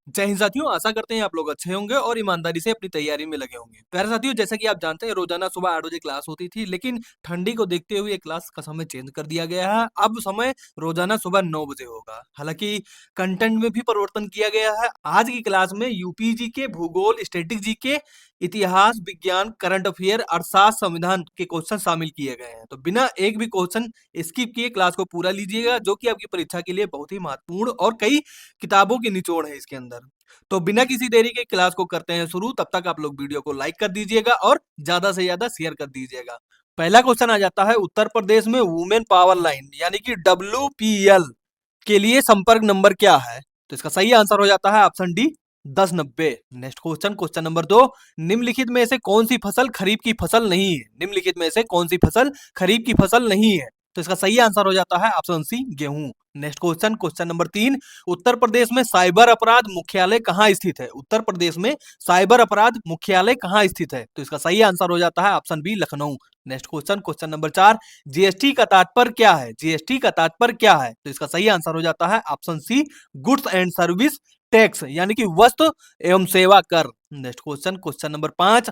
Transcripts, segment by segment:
जय हिंद साथियों, आशा करते हैं आप लोग अच्छे होंगे और ईमानदारी से अपनी तैयारी में लगे होंगे। प्यारे साथियों, जैसा कि आप जानते हैं रोजाना सुबह 8 बजे क्लास होती थी, लेकिन ठंडी को देखते हुए क्लास का समय चेंज कर दिया गया है। अब समय रोजाना सुबह 9 बजे होगा। हालांकि कंटेंट में भी परिवर्तन किया गया है। आज की क्लास में यूपी जी के, भूगोल, स्टैटिक जी के, इतिहास, विज्ञान, करंट अफेयर, अर्थशास्त्र, संविधान के क्वेश्चन शामिल किए गए हैं। तो बिना एक भी क्वेश्चन स्किप किए क्लास को पूरा लीजिएगा, जो कि आपकी परीक्षा के लिए बहुत ही महत्वपूर्ण और कई किताबों की निचोड़ है इसके अंदर। तो बिना किसी देरी के क्लास को करते हैं शुरू। तब तक आप लोग वीडियो को लाइक कर दीजिएगा और ज्यादा से ज्यादा शेयर कर दीजिएगा। पहला क्वेश्चन आ जाता है, उत्तर प्रदेश में वुमेन पावर लाइन यानी कि WPL के लिए संपर्क नंबर क्या है? तो इसका सही आंसर हो जाता है option D, 1090। Next question, question number 2, निम्नलिखित में से कौन सी फसल खरीफ की फसल नहीं है? निम्नलिखित में से कौन सी फसल खरीफ की फसल नहीं है? तो इसका सही आंसर हो जाता है ऑप्शन सी, गेहूं। Next question, question number 3, Uttar Pradesh में साइबर अपराध मुख्यालय कहाँ स्थित है? उत्तर प्रदेश में साइबर अपराध मुख्यालय कहाँ स्थित है? तो इसका सही आंसर हो जाता है option B, Lucknow. Next question, question number 4, GST का तात्पर्य क्या है? जीएसटी का तात्पर्य क्या है? तो इसका सही आंसर हो जाता है option C, goods and service tax यानी कि वस्तु एवं सेवा कर। नेक्स्ट क्वेश्चन, क्वेश्चन नंबर 5,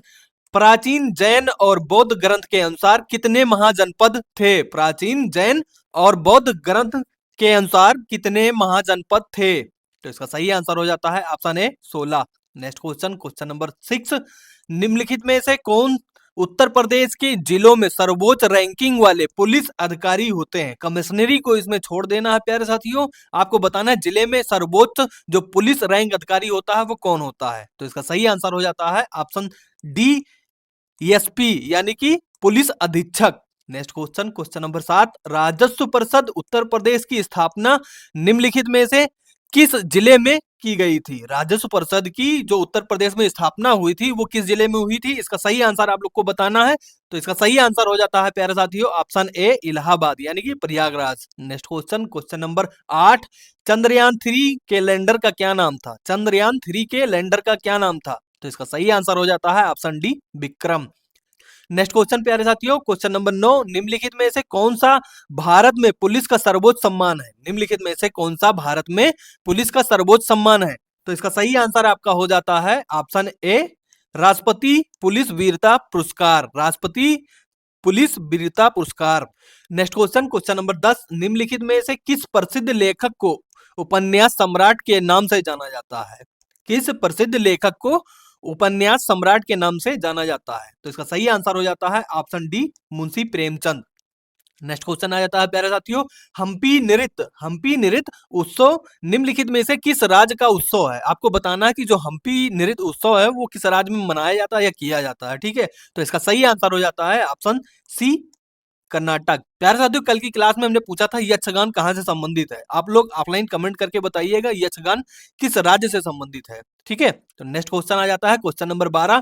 प्राचीन जैन और बौद्ध ग्रंथ के अनुसार कितने महाजनपद थे? प्राचीन जैन और बौद्ध ग्रंथ के अनुसार कितने महाजनपद थे? तो इसका सही आंसर हो जाता है option A, 16। Next question, question number 6, निम्नलिखित में से कौन उत्तर प्रदेश के जिलों में सर्वोच्च रैंकिंग वाले पुलिस अधिकारी होते हैं? कमिश्नरी को इसमें छोड़ देना है प्यारे साथियों। आपको बताना है जिले में सर्वोच्च जो पुलिस रैंक अधिकारी होता है वो कौन होता है? तो इसका सही आंसर हो जाता है ऑप्शन डी, एसपी यानी कि पुलिस अधीक्षक। नेक्स्ट क्वेश्चन, क्वेश्चन नंबर 7, राजस्व परिषद उत्तर प्रदेश की स्थापना निम्नलिखित में से किस जिले में की गई थी? राजस्व परिषद की जो उत्तर प्रदेश में स्थापना हुई थी वो किस जिले में हुई थी? इसका सही आंसर आप लोग को बताना है। तो इसका सही आंसर हो जाता है प्यारे साथियों ऑप्शन ए, इलाहाबाद यानी कि Prayagraj. Next question, question number 8, Chandrayaan 3 के लैंडर का क्या नाम था? चंद्रयान 3 के लैंडर का क्या नाम था? तो इसका सही आंसर हो जाता है option D, Vikram. Next question प्यारे साथियों, क्वेश्चन नंबर 9, निम्नलिखित में से कौन सा भारत में पुलिस का सर्वोच्च सम्मान है? निम्नलिखित में से कौन सा भारत में पुलिस का सर्वोच्च सम्मान है? तो इसका सही आंसर आपका हो जाता है ऑप्शन ए, राष्ट्रपति पुलिस वीरता पुरस्कार। राष्ट्रपति पुलिस वीरता पुरस्कार। नेक्स्ट क्वेश्चन, क्वेश्चन नंबर 10, निम्नलिखित में से किस प्रसिद्ध लेखक को उपन्यास सम्राट के नाम से जाना जाता है? किस प्रसिद्ध लेखक को उपन्यास सम्राट के नाम से जाना जाता है? तो इसका सही आंसर हो जाता है option D, Munshi Premchand. Next question आ जाता है प्यारे साथियों, हम्पी नृत्य उत्सव निम्नलिखित में से किस राज्य का उत्सव है? आपको बताना है कि जो हम्पी नृत्य उत्सव है वो किस राज्य में मनाया जाता है या किया जाता है। ठीक है, तो इसका सही आंसर हो जाता है ऑप्शन सी, कर्नाटक। प्यारे साथियों, कल की क्लास में हमने पूछा था यक्षगान कहाँ से संबंधित है। आप लोग ऑफलाइन कमेंट करके बताइएगा यक्षगान किस राज्य से संबंधित है। ठीक है, तो नेक्स्ट क्वेश्चन आ जाता है क्वेश्चन नंबर 12,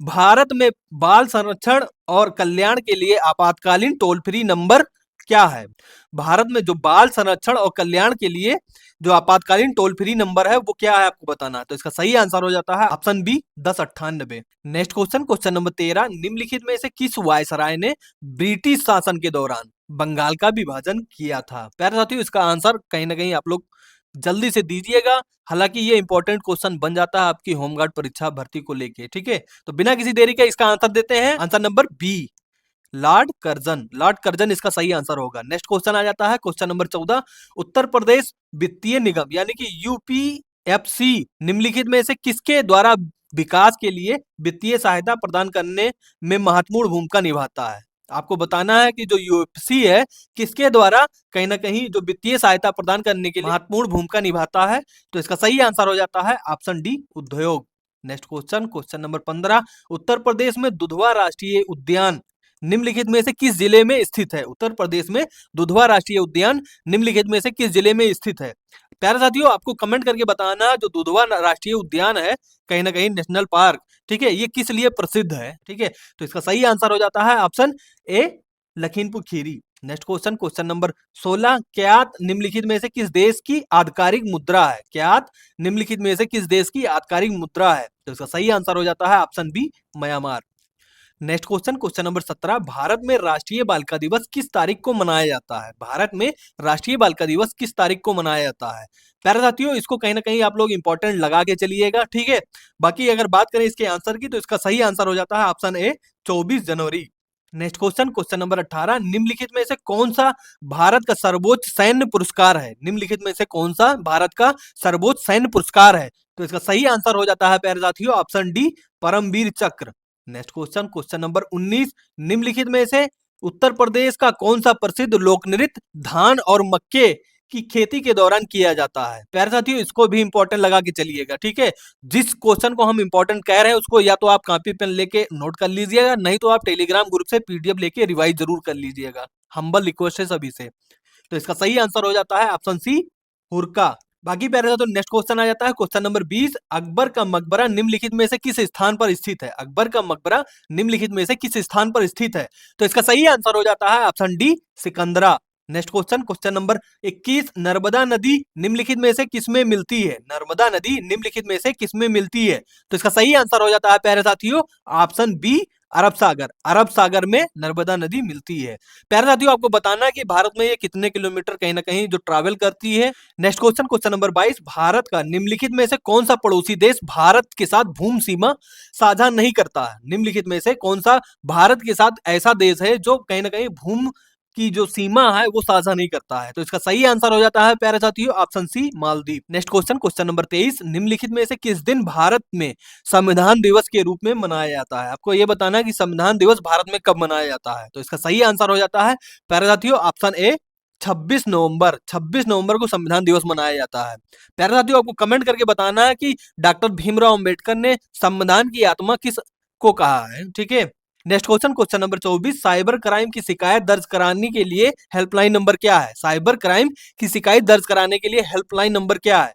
भारत में बाल संरक्षण और कल्याण के लिए आपातकालीन टोल फ्री नंबर क्या है? भारत में जो बाल संरक्षण और कल्याण के लिए जो आपातकालीन टोल फ्री नंबर है वो क्या है आपको बताना है। तो इसका सही आंसर हो जाता है option B, 1098। Next question, question number 13, निम्नलिखित में से किस वायसराय ने ब्रिटिश शासन के दौरान बंगाल का विभाजन किया था? प्यारे साथियों, इसका आंसर कहीं ना कहीं आप लोग जल्दी से दीजिएगा। हालांकि ये इंपॉर्टेंट क्वेश्चन बन जाता है आपकी होमगार्ड परीक्षा भर्ती को लेके। ठीक है, तो बिना किसी देरी के इसका आंसर देते हैं। Answer number B, Lord Curzon. Lord Curzon इसका सही आंसर होगा। नेक्स्ट क्वेश्चन आ जाता है क्वेश्चन नंबर 14, उत्तर प्रदेश वित्तीय निगम यानी कि यूपीएफसी निम्नलिखित में से किसके द्वारा विकास के लिए वित्तीय सहायता प्रदान करने में महत्वपूर्ण भूमिका निभाता है? आपको बताना है कि जो यूएफसी है किसके द्वारा कहीं ना कहीं जो वित्तीय सहायता प्रदान करने के लिए महत्वपूर्ण भूमिका निभाता है। तो इसका सही आंसर हो जाता है ऑप्शन डी, उद्योग। Next question, question number 15, Uttar Pradesh में दुधवा राष्ट्रीय उद्यान निम्नलिखित में से किस जिले में स्थित है? उत्तर प्रदेश में दुधवा राष्ट्रीय उद्यान निम्नलिखित में से किस जिले में स्थित है? प्यारे साथियों, आपको कमेंट करके बताना जो दुधवा राष्ट्रीय उद्यान है कहीं ना कहीं नेशनल पार्क, ठीक है, ये किस लिए प्रसिद्ध है। ठीक है, तो इसका सही आंसर हो जाता है option A, Lakhimpur Kheri. Next question, question number 16, क्यात निम्नलिखित में से किस देश की आधिकारिक मुद्रा है? क्यात निम्नलिखित में से किस देश की आधिकारिक मुद्रा है? तो इसका सही आंसर हो जाता है option B, Myanmar. Next question, question number 17, Bharat में राष्ट्रीय बालिका दिवस किस तारीख को मनाया जाता है? भारत में राष्ट्रीय बालिका दिवस किस तारीख को मनाया जाता है? प्यारे साथियों, इसको कहीं ना कहीं आप लोग इंपॉर्टेंट लगा के चलिएगा, ठीक है। बाकी अगर बात करें इसके आंसर की, तो इसका सही आंसर हो जाता है option A, 24 January. Next question, question number 18, निम्नलिखित में से कौन सा भारत का सर्वोच्च सैन्य पुरस्कार है? निम्नलिखित में से कौन सा भारत का सर्वोच्च सैन्य पुरस्कार है? तो इसका सही आंसर हो जाता है प्यारे साथियों ऑप्शन डी, परमवीर चक्र। नेक्स्ट क्वेश्चन, क्वेश्चन नंबर 19, निम्नलिखित में से उत्तर प्रदेश का कौन सा प्रसिद्ध लोक नृत्य धान और मक्के की खेती के दौरान किया जाता है? प्यारे साथियों, इसको भी इंपॉर्टेंट लगा के चलिएगा, ठीक है। जिस क्वेश्चन को हम इंपॉर्टेंट कह रहे हैं उसको या तो आप कॉपी पेन लेके नोट कर लीजिएगा, नहीं तो आप टेलीग्राम ग्रुप से पीडीएफ लेके रिवाइज जरूर कर लीजिएगा। हम्बल रिक्वेस्ट है सभी से। तो इसका सही आंसर हो जाता है ऑप्शन सी, हुरका। बाकी प्यारे तो नेक्स्ट क्वेश्चन आ जाता है, क्वेश्चन नंबर 20, अकबर का मकबरा निम्नलिखित में से किस स्थान पर स्थित है? अकबर का मकबरा निम्नलिखित में से किस स्थान पर स्थित है? तो इसका सही आंसर हो जाता है option D, Sikandra. Next question, question number 21, Narmada नदी निम्नलिखित में से किसमें मिलती है? नर्मदा नदी निम्नलिखित में से किसमें मिलती है? तो इसका सही आंसर हो जाता है प्यारे साथियों ऑप्शन बी, अरब सागर। अरब सागर में नर्मदा नदी मिलती है। प्यारे साथियों, आपको बताना है कि भारत में ये कितने किलोमीटर कहीं ना कहीं जो ट्रैवल करती है। Next question, question number 22, Bharat का निम्नलिखित में से कौन सा पड़ोसी देश भारत के साथ भूमि सीमा साझा नहीं करता है? निम्नलिखित में से कौन सा भारत के साथ ऐसा देश है जो कहीं ना कहीं भूमि की जो सीमा है वो साझा नहीं करता है? तो इसका सही आंसर हो जाता है प्यारे साथियों option C, Maldives. Next question, question number 23, निम्नलिखित में से किस दिन भारत में संविधान दिवस के रूप में मनाया जाता है? आपको ये बताना है कि संविधान दिवस भारत में कब मनाया जाता है। तो इसका सही आंसर हो जाता है प्यारे साथियों ऑप्शन ए, 26 नवंबर। 26 नवंबर को संविधान दिवस मनाया जाता है। प्यारे साथियों, आपको कमेंट करके बताना है कि डॉक्टर भीमराव अंबेडकर ने संविधान की आत्मा किस को कहा है, ठीक है। Next question, question number 24, cyber crime की शिकायत दर्ज कराने के लिए हेल्पलाइन नंबर क्या है? साइबर क्राइम की शिकायत दर्ज कराने के लिए हेल्पलाइन नंबर क्या है?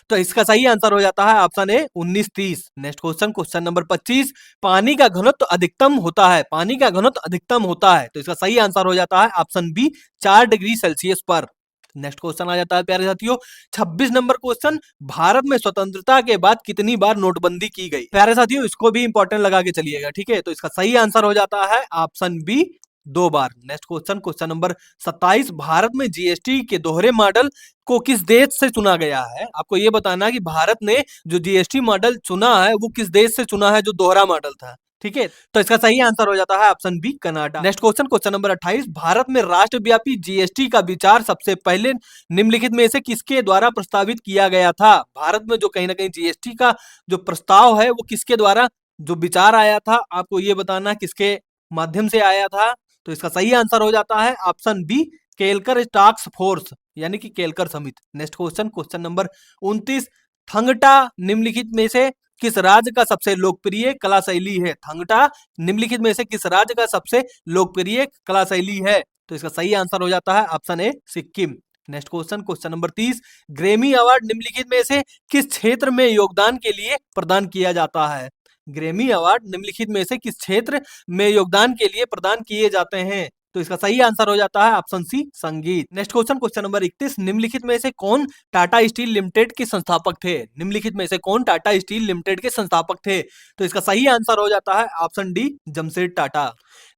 तो इसका सही आंसर हो जाता है option A, 1930। Next question, question number 25, पानी का घनत्व अधिकतम होता है? पानी का घनत्व अधिकतम होता है? तो इसका सही आंसर हो जाता है ऑप्शन बी, 4 डिग्री सेल्सियस पर। नेक्स्ट क्वेश्चन आ जाता है प्यारे साथियों 26 नंबर क्वेश्चन, भारत में स्वतंत्रता के बाद कितनी बार नोटबंदी की गई? प्यारे साथियों, इसको भी इंपॉर्टेंट लगा के चलिएगा, ठीक है। तो इसका सही आंसर हो जाता है ऑप्शन बी, 2 बार। Next question, question number 27, Bharat में जीएसटी के दोहरे मॉडल को किस देश से चुना गया है? आपको ये बताना है कि भारत ने जो जीएसटी मॉडल चुना है वो किस देश से चुना है जो दोहरा मॉडल था, ठीक है। तो इसका सही आंसर हो जाता है option B, Canada. Next question, question number 28, Bharat में राष्ट्रव्यापी जीएसटी का विचार सबसे पहले निम्नलिखित में से किसके द्वारा प्रस्तावित किया गया था? भारत में जो कहीं ना कहीं जीएसटी का जो प्रस्ताव है वो किसके द्वारा जो विचार आया था, आपको ये बताना किसके माध्यम से आया था। तो इसका सही आंसर हो जाता है option B, Kelkar task force, यानी कि केलकर समिति। नेक्स्ट क्वेश्चन, क्वेश्चन नंबर 29, थंगटा निम्नलिखित में से किस राज्य का सबसे लोकप्रिय कला शैली है? थंगटा निम्नलिखित में से किस राज्य का सबसे लोकप्रिय कला शैली है? तो इसका सही आंसर हो जाता है option A, Sikkim. Next question, question number 30, Grammy award निम्नलिखित में से किस क्षेत्र में योगदान के लिए प्रदान किया जाता है? ग्रेमी अवार्ड निम्नलिखित में से किस क्षेत्र में योगदान के लिए प्रदान किए जाते हैं? तो इसका सही आंसर हो जाता है ऑप्शन सी, संगीत। नेक्स्ट क्वेश्चन, क्वेश्चन नंबर 31, निम्नलिखित में से कौन टाटा स्टील लिमिटेड के संस्थापक थे? निम्नलिखित में से कौन टाटा स्टील लिमिटेड के संस्थापक थे? तो इसका सही आंसर हो जाता है option D, Jamshed Tata.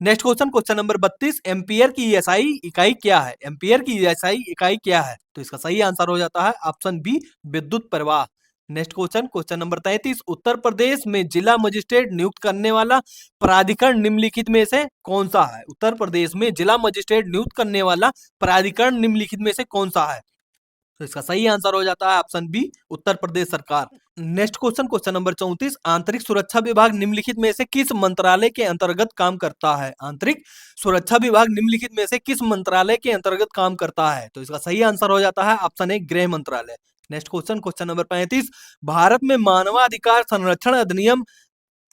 Next question, question number 32, ampere की एसआई इकाई क्या है? एम्पियर की एसआई इकाई क्या है? तो इसका सही आंसर हो जाता है ऑप्शन बी, विद्युत प्रवाह। Next question, question number 33, Uttar Pradesh में जिला मजिस्ट्रेट नियुक्त करने वाला प्राधिकरण निम्नलिखित में से कौन सा है? उत्तर प्रदेश में जिला मजिस्ट्रेट नियुक्त करने वाला प्राधिकरण निम्नलिखित में से कौन सा है? तो इसका सही आंसर हो जाता है ऑप्शन बी, उत्तर प्रदेश सरकार। नेक्स्ट क्वेश्चन, क्वेश्चन नंबर 34, आंतरिक सुरक्षा विभाग निम्नलिखित में से किस मंत्रालय के अंतर्गत काम करता है? आंतरिक सुरक्षा विभाग निम्नलिखित में से किस मंत्रालय के अंतर्गत काम करता है? तो इसका सही आंसर हो जाता है ऑप्शन ए, गृह मंत्रालय। Next question, question number 35, Bharat में मानवाधिकार संरक्षण अधिनियम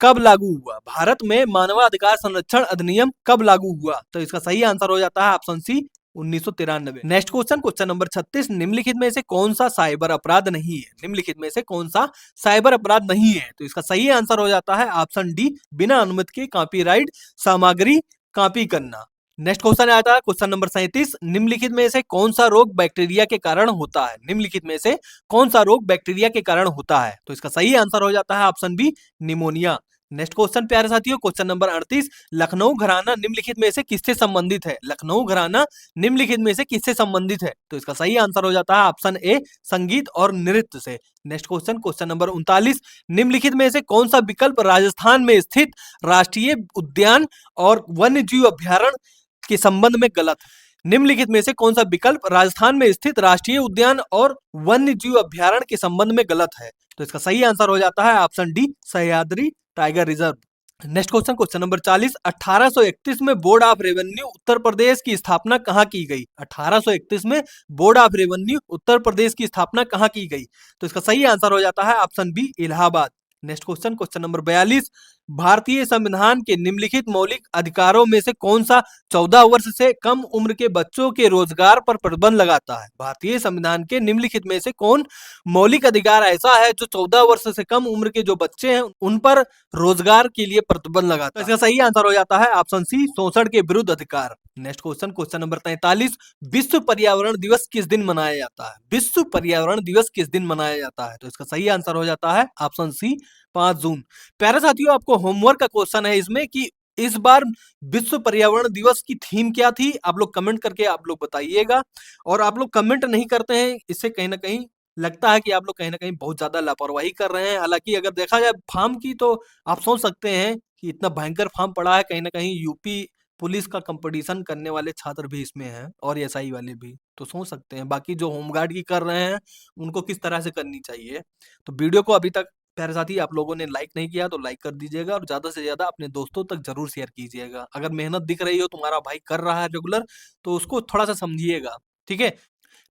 कब लागू हुआ? भारत में मानवाधिकार संरक्षण अधिनियम कब लागू हुआ? तो इसका सही आंसर हो जाता है option C, 1993। Next question, question number 36, निम्नलिखित में से कौन सा साइबर अपराध नहीं है? निम्नलिखित में से कौन सा साइबर अपराध नहीं है? तो इसका सही आंसर हो जाता है ऑप्शन डी, बिना अनुमति के कॉपीराइट सामग्री कॉपी करना। नेक्स्ट क्वेश्चन आता है क्वेश्चन नंबर 37, निम्नलिखित में से कौन सा रोग बैक्टीरिया के कारण होता है? निम्नलिखित में से कौन सा रोग बैक्टीरिया के कारण होता है? तो इसका सही आंसर हो जाता है option B, pneumonia. Next question प्यारे साथियों, क्वेश्चन नंबर 38, लखनऊ घराना निम्नलिखित में से किससे संबंधित है? लखनऊ घराना निम्नलिखित में से किससे संबंधित है? तो इसका सही आंसर हो जाता है ऑप्शन ए, संगीत और नृत्य से। नेक्स्ट क्वेश्चन, क्वेश्चन नंबर 39, निम्नलिखित में से कौन सा विकल्प राजस्थान में स्थित राष्ट्रीय उद्यान और वन्य जीव अभ्यारण्य के संबंध में गलत है? निम्नलिखित में से कौन सा विकल्प राजस्थान में स्थित राष्ट्रीय उद्यान और वन्य जीव अभ्यारण्य के संबंध में गलत है? तो इसका सही आंसर हो जाता है option D, Sahyadri tiger reserve. Next question, question number 40, 1831 में board of revenue Uttar Pradesh की स्थापना कहाँ की गई? 1831 में board of revenue Uttar Pradesh की स्थापना कहाँ की गई? तो इसका सही आंसर हो जाता है option B, Allahabad. Next question, question number 42, भारतीय संविधान के निम्नलिखित मौलिक अधिकारों में से कौन सा 14 वर्ष से कम उम्र के बच्चों के रोजगार पर प्रतिबंध लगाता है? भारतीय संविधान के निम्नलिखित में से कौन मौलिक अधिकार ऐसा है जो 14 वर्ष से कम उम्र के जो बच्चे हैं उन पर रोजगार के लिए प्रतिबंध लगाता है? तो इसका सही आंसर हो जाता है ऑप्शन सी, शोषण के विरुद्ध अधिकार। नेक्स्ट क्वेश्चन, क्वेश्चन नंबर 43, विश्व पर्यावरण दिवस किस दिन मनाया जाता है? विश्व पर्यावरण दिवस किस दिन मनाया जाता है? तो इसका सही आंसर हो जाता है ऑप्शन सी, 5 जून। प्यारे साथियों, आपको होमवर्क का क्वेश्चन है इसमें कि इस बार विश्व पर्यावरण दिवस की थीम क्या थी? आप लोग कमेंट करके आप लोग बताइएगा। और आप लोग कमेंट नहीं करते हैं, इससे कहीं ना कहीं लगता है कि आप लोग कहीं ना कहीं बहुत ज्यादा लापरवाही कर रहे हैं। हालांकि अगर देखा जाए फॉर्म की, तो आप सोच सकते हैं कि इतना भयंकर फॉर्म पड़ा है, कहीं ना कहीं यूपी पुलिस का कंपटीशन करने वाले छात्र भी इसमें हैं और एसआई वाले भी, तो सोच सकते हैं बाकी जो होमगार्ड की कर रहे हैं उनको किस तरह से करनी चाहिए। तो वीडियो को अभी तक प्यारे साथी आप लोगों ने लाइक नहीं किया तो लाइक कर दीजिएगा और ज्यादा से ज्यादा अपने दोस्तों तक जरूर शेयर कीजिएगा। अगर मेहनत दिख रही हो, तुम्हारा भाई कर रहा है रेगुलर, तो उसको थोड़ा सा समझिएगा, ठीक है।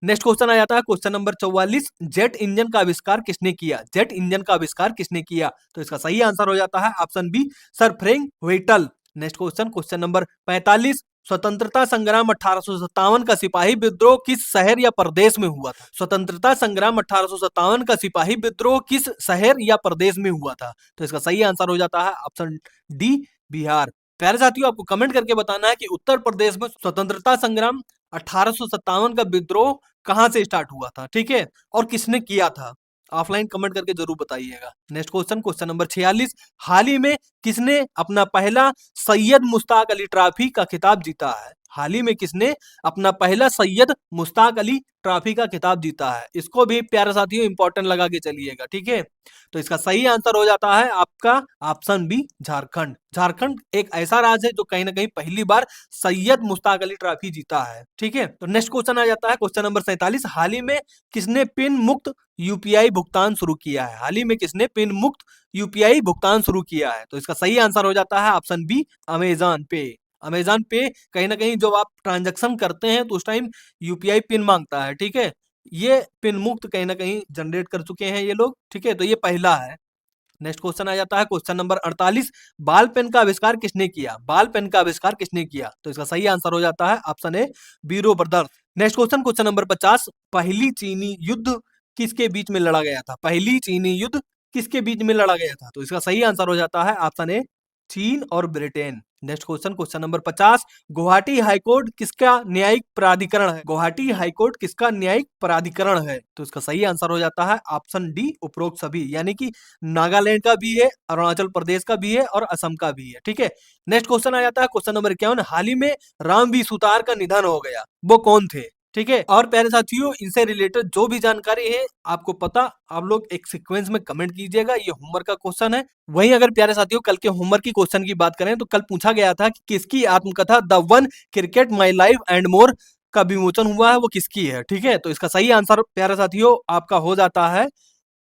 नेक्स्ट क्वेश्चन आ जाता है क्वेश्चन नंबर 44, जेट इंजन का आविष्कार किसने किया? जेट इंजन का आविष्कार किसने किया? तो इसका सही आंसर हो जाता है option B, Sir Frank Whittle. Next question, question number 45, स्वतंत्रता संग्राम 1857 का सिपाही विद्रोह किस शहर या प्रदेश में हुआ था? स्वतंत्रता संग्राम 1857 का सिपाही विद्रोह किस शहर या प्रदेश में हुआ था? तो इसका सही आंसर हो जाता है ऑप्शन डी, बिहार। प्यारे साथियों, आपको कमेंट करके बताना है कि उत्तर प्रदेश में स्वतंत्रता संग्राम 1857 का विद्रोह कहां से स्टार्ट हुआ था, ठीक है, और किसने किया था? ऑफलाइन कमेंट करके जरूर बताइएगा। नेक्स्ट क्वेश्चन, क्वेश्चन नंबर 46, हाल ही में किसने अपना पहला सैयद मुश्ताक अली ट्रॉफी का खिताब जीता है? हाल ही में किसने अपना पहला सैयद मुश्ताक अली ट्रॉफी का खिताब जीता है? इसको भी प्यारे साथियों इंपॉर्टेंट लगा के चलिएगा, ठीक है। तो इसका सही आंसर हो जाता है आपका ऑप्शन बी, झारखंड। झारखंड एक ऐसा राज्य है जो कहीं ना कहीं पहली बार सैयद मुश्ताक अली ट्रॉफी जीता है, ठीक है। तो नेक्स्ट क्वेश्चन आ जाता है क्वेश्चन नंबर 47, हाल ही में किसने पिन मुक्त यूपीआई भुगतान शुरू किया है? हाल ही में किसने पिन मुक्त यूपीआई भुगतान शुरू किया है? तो इसका सही आंसर हो जाता है ऑप्शन बी, अमेजॉन पे। अमेजॉन पे कहीं ना कहीं जब आप ट्रांजैक्शन करते हैं तो उस टाइम यूपीआई पिन मांगता है, ठीक है। ये पिन मुक्त कहीं ना कहीं जनरेट कर चुके हैं ये लोग, ठीक है। तो ये पहला है। नेक्स्ट क्वेश्चन आ जाता है क्वेश्चन नंबर 48, बाल पेन का आविष्कार किसने किया? बाल पेन का आविष्कार किसने किया? तो इसका सही आंसर हो जाता है ऑप्शन ए, बीरो brothers. Next question, question number 50, पहली चीनी युद्ध किसके बीच में लड़ा गया था? पहली चीनी युद्ध किसके बीच में लड़ा गया था? तो इसका सही आंसर हो जाता है ऑप्शन ए, चीन और Britain. Next question, question number 50, Guwahati high court किसका न्यायिक प्राधिकरण है? गुवाहाटी हाईकोर्ट किसका न्यायिक प्राधिकरण है? तो इसका सही आंसर हो जाता है ऑप्शन डी, उपरोक्त सभी, यानी कि नागालैंड का भी है, अरुणाचल प्रदेश का भी है और असम का भी है, ठीक है। नेक्स्ट क्वेश्चन आ जाता है क्वेश्चन नंबर 51, हाल ही में रामवी सुतार का निधन हो गया, वो कौन थे? ठीक है। और प्यारे साथियों, इनसे रिलेटेड जो भी जानकारी है आपको पता, आप लोग एक सीक्वेंस में कमेंट कीजिएगा। ये होमवर्क का क्वेश्चन है। वहीं अगर प्यारे साथियों कल के होमवर्क की क्वेश्चन की बात करें तो कल पूछा गया था कि किसकी आत्मकथा the one cricket my life and more का विमोचन हुआ है, वो किसकी है, ठीक है। तो इसका सही आंसर प्यारे साथियों आपका हो जाता है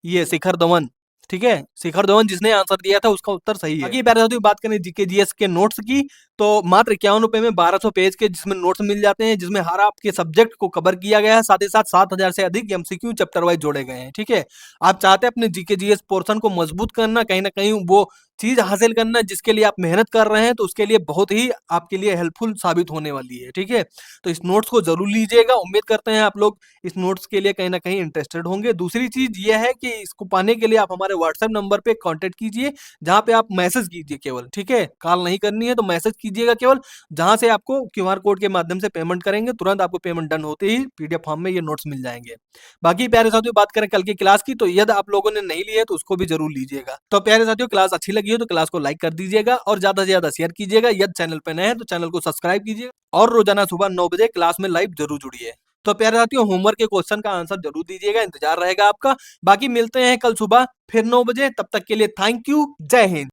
ये शिखर धवन, ठीक है। शिखर धवन जिसने आंसर दिया था उसका उत्तर सही है। बाकी प्यारे साथियों बात करें जीके जीएस के नोट्स की, तो मात्र 51 रुपए में 1200 पेज के जिसमें नोट्स मिल जाते हैं, जिसमें हर आपके सब्जेक्ट को कवर किया गया है। साथ ही साथ 7000 से अधिक एमसीक्यू चैप्टर वाइज जोड़े गए हैं, ठीक है। आप चाहते हैं अपने जीके जीएस पोर्शन को मजबूत करना, कहीं ना कहीं वो चीज हासिल करना जिसके लिए आप मेहनत कर रहे हैं, तो उसके लिए बहुत ही आपके लिए हेल्पफुल साबित होने वाली है, ठीक है। तो इस नोट्स को जरूर लीजिएगा। उम्मीद करते हैं आप लोग इस नोट्स के लिए कहीं ना कहीं इंटरेस्टेड होंगे। दूसरी चीज ये है कि इसको पाने के लिए आप हमारे व्हाट्सएप नंबर पे कांटेक्ट कीजिए, जहां पे आप मैसेज कीजिए केवल, ठीक है। कॉल नहीं करनी है तो मैसेज कीजिएगा केवल, जहां से आपको क्यूआर कोड के माध्यम से पेमेंट करेंगे, तुरंत आपको पेमेंट डन होते ही पीडीएफ फॉर्म में ये नोट्स मिल जाएंगे। बाकी प्यारे साथियों बात करें कल की क्लास की, तो यदि आप लोगों ने नहीं ली है तो उसको भी जरूर लीजिएगा। तो प्यारे साथियों क्लास अच्छी लगी है तो क्लास को लाइक कर दीजिएगा और ज़्यादा से ज़्यादा शेयर कीजिएगा। यदि चैनल पे नए हैं तो चैनल को सब्सक्राइब कीजिए और रोज़ाना सुबह 9 बजे क्लास में लाइव ज़रूर जुड़िए। तो प्यारे साथियों, होमवर्क के क्वेश्चन का आंसर ज़रूर दीजिएगा, इंतज़ार रहेगा आपका। बाकी मिलते हैं कल सुबह फिर 9 बजे, तब तक के लिए थैंक यू। जय हिंद।